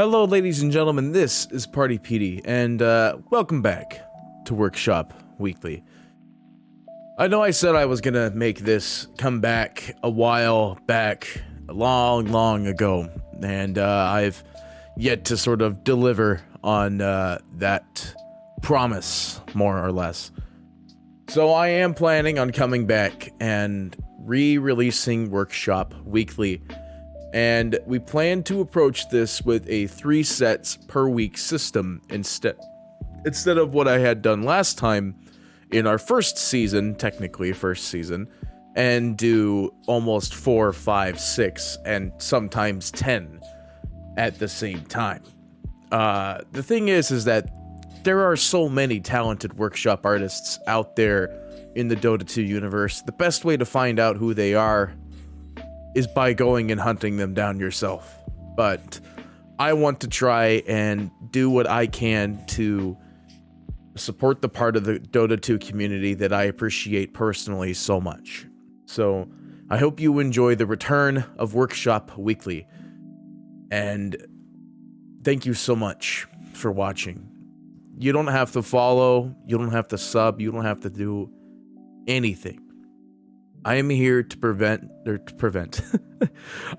Hello, ladies and gentlemen, this is Party Petey, and welcome back to Workshop Weekly. I know I said I was gonna make this come back a while back, long ago, and I've yet to sort of deliver on that promise, more or less. So I am planning on coming back and re-releasing Workshop Weekly. And we plan to approach this with a 3 sets per week system instead of what I had done last time in our first season, technically first season, and do almost 4, 5, 6, and sometimes 10 at the same time. The thing is that there are so many talented workshop artists out there in the Dota 2 universe. The best way to find out who they are is by going and hunting them down yourself. But I want to try and do what I can to support the part of the Dota 2 community that I appreciate personally so much. So I hope you enjoy the return of Workshop Weekly. And thank you so much for watching. You don't have to follow, you don't have to sub, you don't have to do anything. I am here to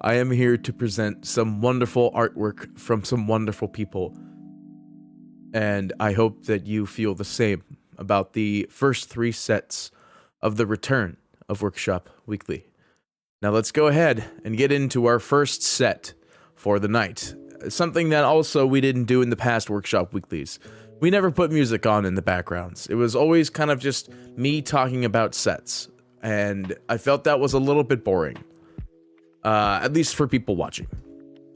I am here to present some wonderful artwork from some wonderful people. And I hope that you feel the same about the first 3 sets of the return of Workshop Weekly. Now let's go ahead and get into our first set for the night. Something that also we didn't do in the past Workshop Weeklies. We never put music on in the backgrounds. It was always kind of just me talking about sets. And I felt that was a little bit boring, at least for people watching.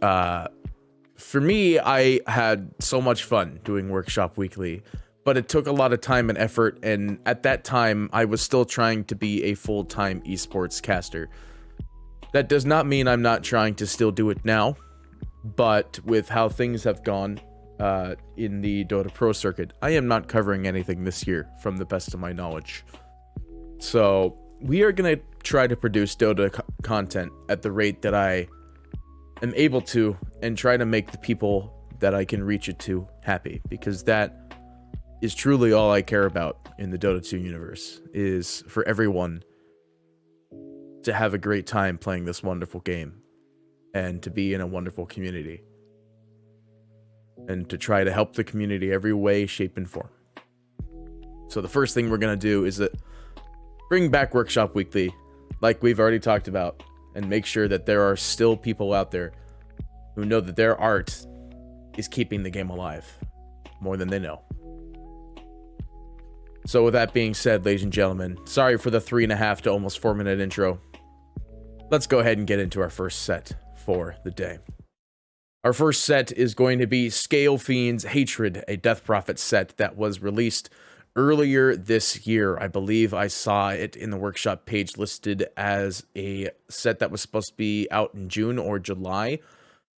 For me, I had so much fun doing Workshop Weekly, but it took a lot of time and effort, and at that time, I was still trying to be a full-time esports caster. That does not mean I'm not trying to still do it now, but with how things have gone in the Dota Pro circuit, I am not covering anything this year, from the best of my knowledge. So we are going to try to produce Dota content at the rate that I am able to and try to make the people that I can reach it to happy, because that is truly all I care about in the Dota 2 universe, is for everyone to have a great time playing this wonderful game and to be in a wonderful community and to try to help the community every way, shape, and form. So the first thing we're going to do is bring back Workshop Weekly, like we've already talked about, and make sure that there are still people out there who know that their art is keeping the game alive more than they know. So with that being said, ladies and gentlemen, sorry for the 3.5 to almost 4-minute intro. Let's go ahead and get into our first set for the day. Our first set is going to be ScaleFiend's Hatred, a Death Prophet set that was released earlier this year. I believe I saw it in the workshop page listed as a set that was supposed to be out in June or July,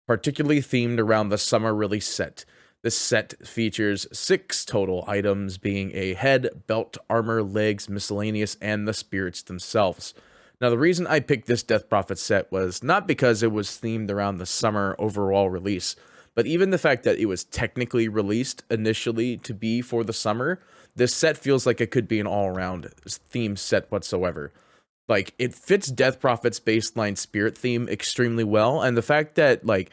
particularly themed around the summer release set. This set features 6 total items, being a head, belt, armor, legs, miscellaneous, and the spirits themselves. Now, the reason I picked this Death Prophet set was not because it was themed around the summer overall release, but even the fact that it was technically released initially to be for the summer. This set feels like it could be an all-around theme set whatsoever. Like, it fits Death Prophet's baseline spirit theme extremely well, and the fact that, like,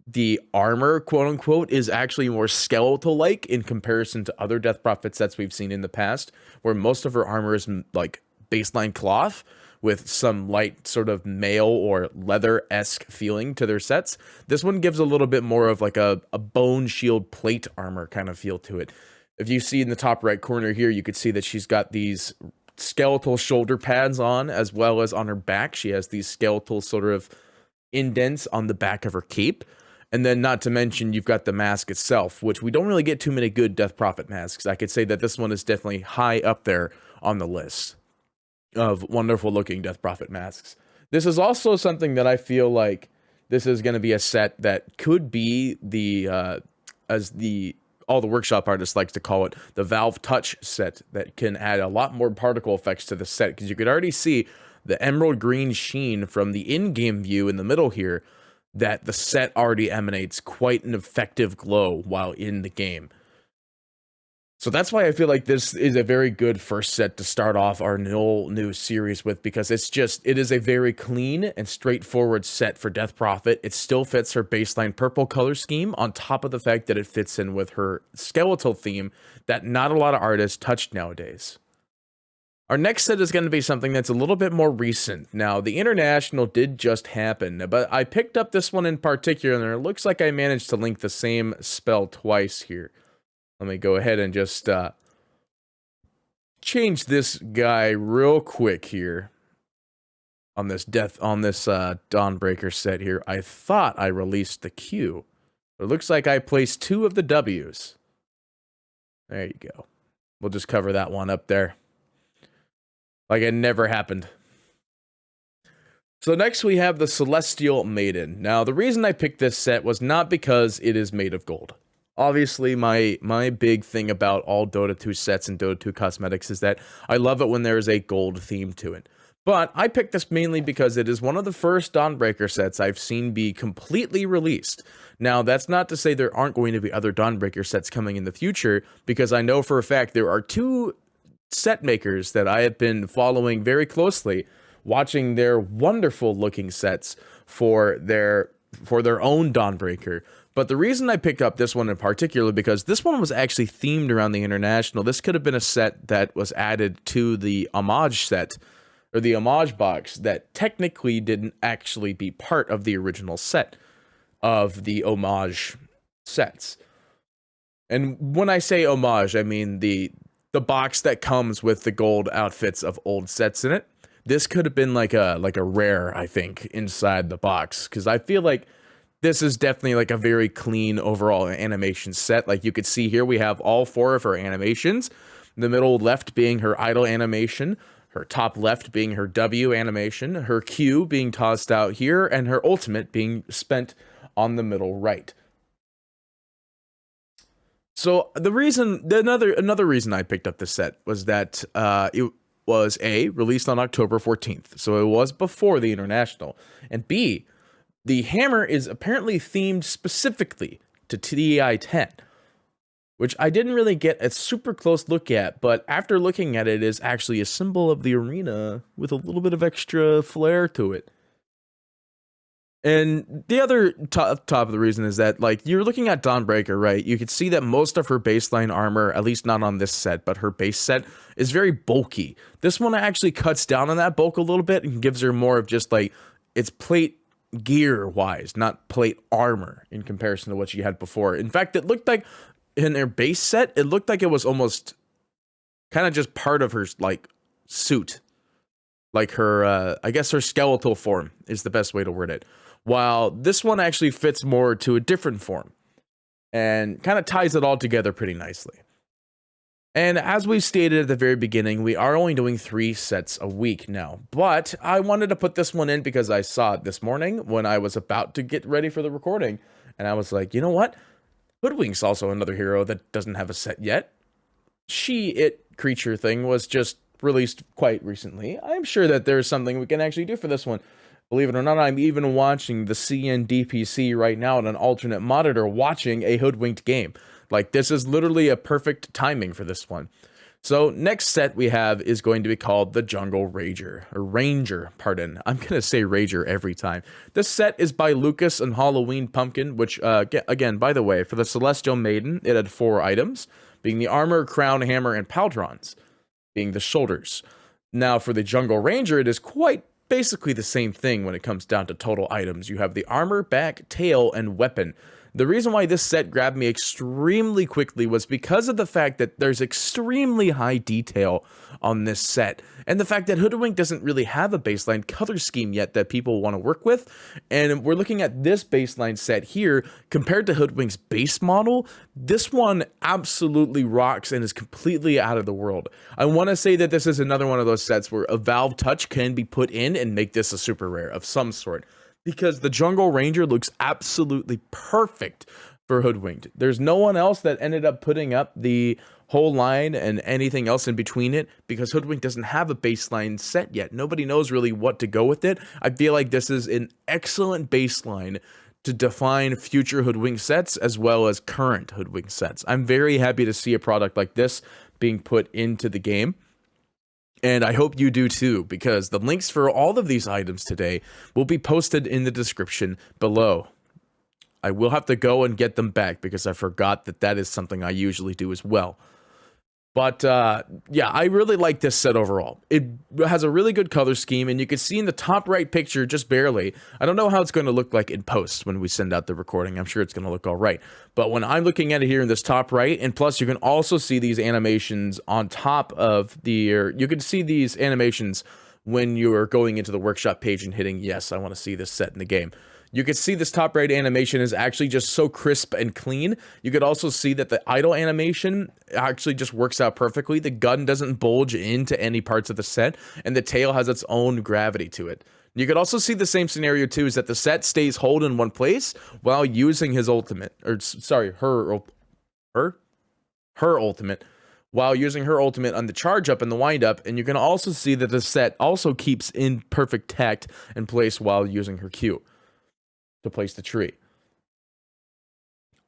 the armor, quote-unquote, is actually more skeletal-like in comparison to other Death Prophet sets we've seen in the past, where most of her armor is, like, baseline cloth, with some light sort of mail or leather-esque feeling to their sets. This one gives a little bit more of, like, a bone shield plate armor kind of feel to it. If you see in the top right corner here, you could see that she's got these skeletal shoulder pads on, as well as on her back. She has these skeletal sort of indents on the back of her cape. And then not to mention, you've got the mask itself, which we don't really get too many good Death Prophet masks. I could say that this one is definitely high up there on the list of wonderful looking Death Prophet masks. This is also something that I feel like this is going to be a set that could be the, all the workshop artists like to call it, the Valve Touch set, that can add a lot more particle effects to the set, because you could already see the emerald green sheen from the in-game view in the middle here that the set already emanates quite an effective glow while in the game. So that's why I feel like this is a very good first set to start off our new series with, because it is a very clean and straightforward set for Death Prophet. It still fits her baseline purple color scheme, on top of the fact that it fits in with her skeletal theme that not a lot of artists touch nowadays. Our next set is going to be something that's a little bit more recent. Now, the International did just happen, but I picked up this one in particular, and it looks like I managed to link the same spell twice here. Let me go ahead and just change this guy real quick here on this Dawnbreaker set here. I thought I released the Q, but it looks like I placed 2 of the W's. There you go. We'll just cover that one up there, like it never happened. So next we have the Celestial Maiden. Now, the reason I picked this set was not because it is made of gold. Obviously, my big thing about all Dota 2 sets and Dota 2 cosmetics is that I love it when there is a gold theme to it. But I picked this mainly because it is one of the first Dawnbreaker sets I've seen be completely released. Now, that's not to say there aren't going to be other Dawnbreaker sets coming in the future, because I know for a fact there are 2 set makers that I have been following very closely, watching their wonderful looking sets for their own Dawnbreaker. But the reason I picked up this one in particular, because this one was actually themed around the International. This could have been a set that was added to the homage set, or the homage box, that technically didn't actually be part of the original set of the homage sets. And when I say homage, I mean the box that comes with the gold outfits of old sets in it. This could have been like a rare, I think, inside the box, because I feel like this is definitely like a very clean overall animation set. Like you could see here, we have all 4 of her animations. The middle left being her idle animation, her top left being her W animation, her Q being tossed out here, and her ultimate being spent on the middle right. So another reason I picked up this set was that it was A, released on October 14th, so it was before the International, and B, the hammer is apparently themed specifically to TI-10, which I didn't really get a super close look at, but after looking at it, it is actually a symbol of the arena with a little bit of extra flair to it. And the other top of the reason is that, like, you're looking at Dawnbreaker, right? You could see that most of her baseline armor, at least not on this set, but her base set, is very bulky. This one actually cuts down on that bulk a little bit and gives her more of just, like, its plate gear-wise, not plate armor, in comparison to what she had before. In fact, it looked like, in her base set, it looked like it was almost kind of just part of her, like, suit. Like her, I guess her skeletal form is the best way to word it. While this one actually fits more to a different form and kind of ties it all together pretty nicely. And as we stated at the very beginning, we are only doing 3 sets a week now, but I wanted to put this one in because I saw it this morning when I was about to get ready for the recording, and I was like, you know what? Hoodwink's also another hero that doesn't have a set yet. It creature thing was just released quite recently. I'm sure that there's something we can actually do for this one. Believe it or not, I'm even watching the CNDPC right now on an alternate monitor, watching a Hoodwinked game. Like, this is literally a perfect timing for this one. So, next set we have is going to be called the Jungle Ranger. Or Ranger, pardon. I'm going to say Ranger every time. This set is by Lucas and Halloween Pumpkin, which, again, by the way, for the Celestial Maiden, it had 4 items, being the armor, crown, hammer, and pauldrons, being the shoulders. Now, for the Jungle Ranger, it is quite basically the same thing when it comes down to total items. You have the armor, back, tail, and weapon. The reason why this set grabbed me extremely quickly was because of the fact that there's extremely high detail on this set, and the fact that Hoodwink doesn't really have a baseline color scheme yet that people want to work with, and we're looking at this baseline set here, compared to Hoodwink's base model, this one absolutely rocks and is completely out of the world. I want to say that this is another one of those sets where a Valve touch can be put in and make this a super rare of some sort, because the Jungle Ranger looks absolutely perfect for Hoodwinked. There's no one else that ended up putting up the whole line and anything else in between it, because Hoodwinked doesn't have a baseline set yet. Nobody knows really what to go with it. I feel like this is an excellent baseline to define future Hoodwink sets as well as current Hoodwink sets. I'm very happy to see a product like this being put into the game. And I hope you do too, because the links for all of these items today will be posted in the description below. I will have to go and get them back because I forgot that that is something I usually do as well. But yeah, I really like this set overall. It has a really good color scheme, and you can see in the top right picture, just barely. I don't know how it's going to look like in post when we send out the recording. I'm sure it's going to look all right. But when I'm looking at it here in this top right, and plus you can also see these animations on top of the, or you can see these animations when you're going into the workshop page and hitting, yes, I want to see this set in the game. You can see this top right animation is actually just so crisp and clean. You could also see that the idle animation actually just works out perfectly. The gun doesn't bulge into any parts of the set, and the tail has its own gravity to it. You could also see the same scenario too, is that the set stays hold in one place while using his ultimate, or sorry, her ultimate, while using her ultimate on the charge up and the wind up. And you can also see that the set also keeps in perfect tact and place while using her Q to place the tree.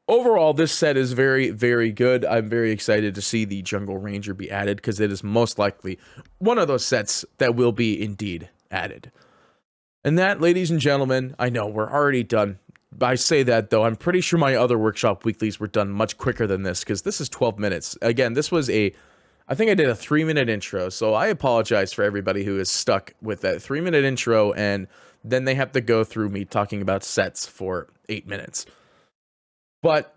Overall, this set is very, very good. I'm very excited to see the Jungle Ranger be added, because it is most likely one of those sets that will be indeed added. And that, ladies and gentlemen, I know we're already done. I say that, though, I'm pretty sure my other workshop weeklies were done much quicker than this, because this is 12 minutes. Again, this was I think I did a 3-minute intro, so I apologize for everybody who is stuck with that 3-minute intro, and then they have to go through me talking about sets for 8 minutes. But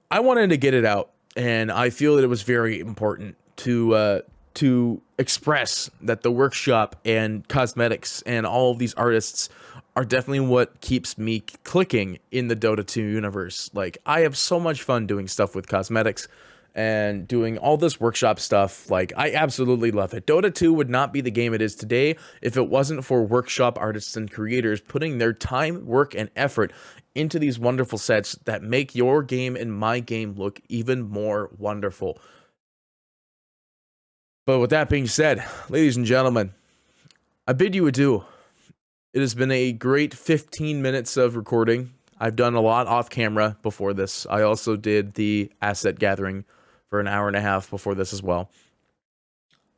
I wanted to get it out, and I feel that it was very important to express that the workshop and cosmetics and all of these artists are definitely what keeps me clicking in the Dota 2 universe. Like, I have so much fun doing stuff with cosmetics and doing all this workshop stuff. Like, I absolutely love it. Dota 2 would not be the game it is today if it wasn't for workshop artists and creators putting their time, work, and effort into these wonderful sets that make your game and my game look even more wonderful. But with that being said, ladies and gentlemen, I bid you adieu. It has been a great 15 minutes of recording. I've done a lot off camera before this. I also did the asset gathering for an hour and a half before this as well.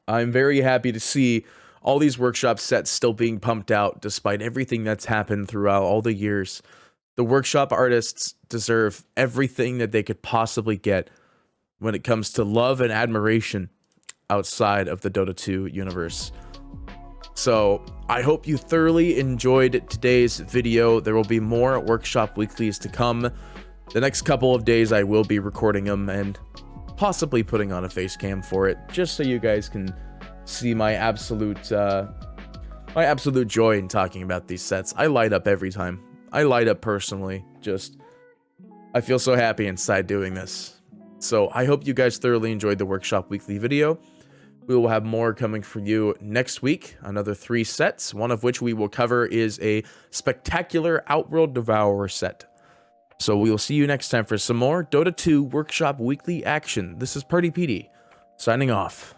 I'm very happy to see all these workshop sets still being pumped out despite everything that's happened throughout all the years. The workshop artists deserve everything that they could possibly get when it comes to love and admiration outside of the Dota 2 universe. So I hope you thoroughly enjoyed today's video. There will be more workshop weeklies to come. The next couple of days I will be recording them and possibly putting on a face cam for it, just so you guys can see my absolute joy in talking about these sets. I light up every time. I light up personally. I feel so happy inside doing this. So I hope you guys thoroughly enjoyed the workshop weekly video. We will have more coming for you next week, another 3 sets, one of which we will cover is a spectacular Outworld Devourer set. So we will see you next time for some more Dota 2 Workshop Weekly action. This is Peteegaming, signing off.